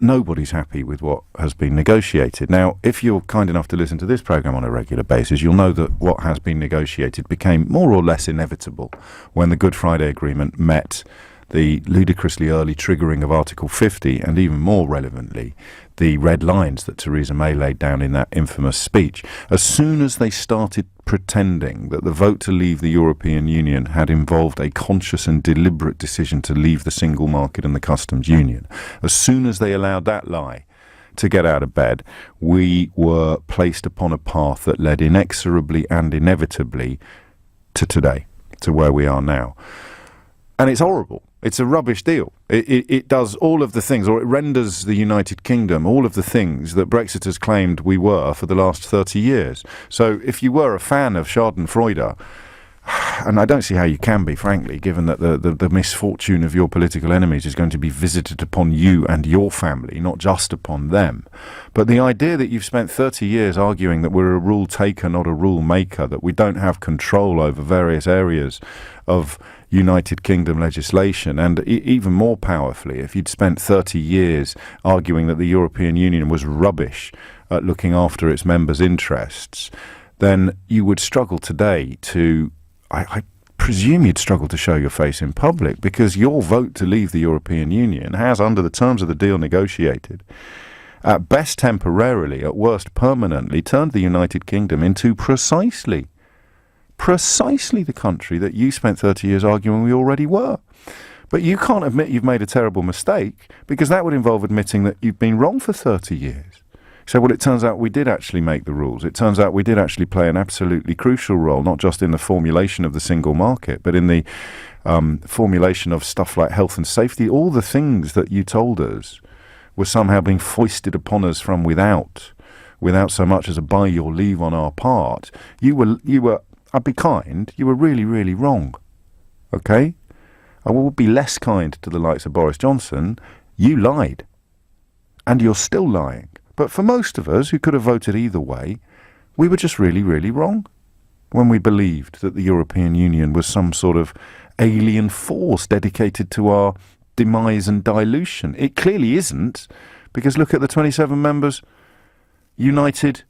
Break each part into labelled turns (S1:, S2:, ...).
S1: nobody's happy with what has been negotiated. Now, if you're kind enough to listen to this programme on a regular basis, you'll know that what has been negotiated became more or less inevitable when the Good Friday Agreement met the ludicrously early triggering of Article 50, and even more relevantly, the red lines that Theresa May laid down in that infamous speech. As soon as they started pretending that the vote to leave the European Union had involved a conscious and deliberate decision to leave the single market and the customs union, as soon as they allowed that lie to get out of bed, we were placed upon a path that led inexorably and inevitably to today, to where we are now. And it's horrible. It's a rubbish deal. It does all of the things, or it renders the United Kingdom all of the things that Brexiters claimed we were for the last 30 years. So if you were a fan of Schadenfreude, and I don't see how you can be, frankly, given that the misfortune of your political enemies is going to be visited upon you and your family, not just upon them. But the idea that you've spent 30 years arguing that we're a rule taker, not a rule maker, that we don't have control over various areas of United Kingdom legislation, and even more powerfully, if you'd spent 30 years arguing that the European Union was rubbish at looking after its members' interests, then you would struggle today to, I presume you'd struggle to show your face in public, because your vote to leave the European Union has, under the terms of the deal negotiated, at best temporarily, at worst permanently, turned the United Kingdom into precisely the country that you spent 30 years arguing we already were. But you can't admit you've made a terrible mistake, because that would involve admitting that you've been wrong for 30 years. So, well, it turns out we did actually make the rules. It turns out we did actually play an absolutely crucial role, not just in the formulation of the single market, but in the formulation of stuff like health and safety. All the things that you told us were somehow being foisted upon us from without so much as a by your leave on our part. You were I'd be kind, you were really, really wrong. Okay? I will be less kind to the likes of Boris Johnson. You lied. And you're still lying. But for most of us who could have voted either way, we were just really, really wrong when we believed that the European Union was some sort of alien force dedicated to our demise and dilution. It clearly isn't, because look at the 27 members united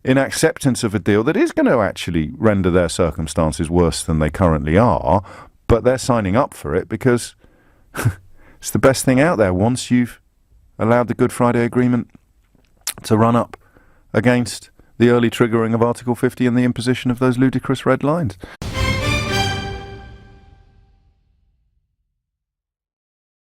S1: in acceptance of a deal that is going to actually render their circumstances worse than they currently are, but they're signing up for it because it's the best thing out there once you've allowed the Good Friday Agreement to run up against the early triggering of Article 50 and the imposition of those ludicrous red lines.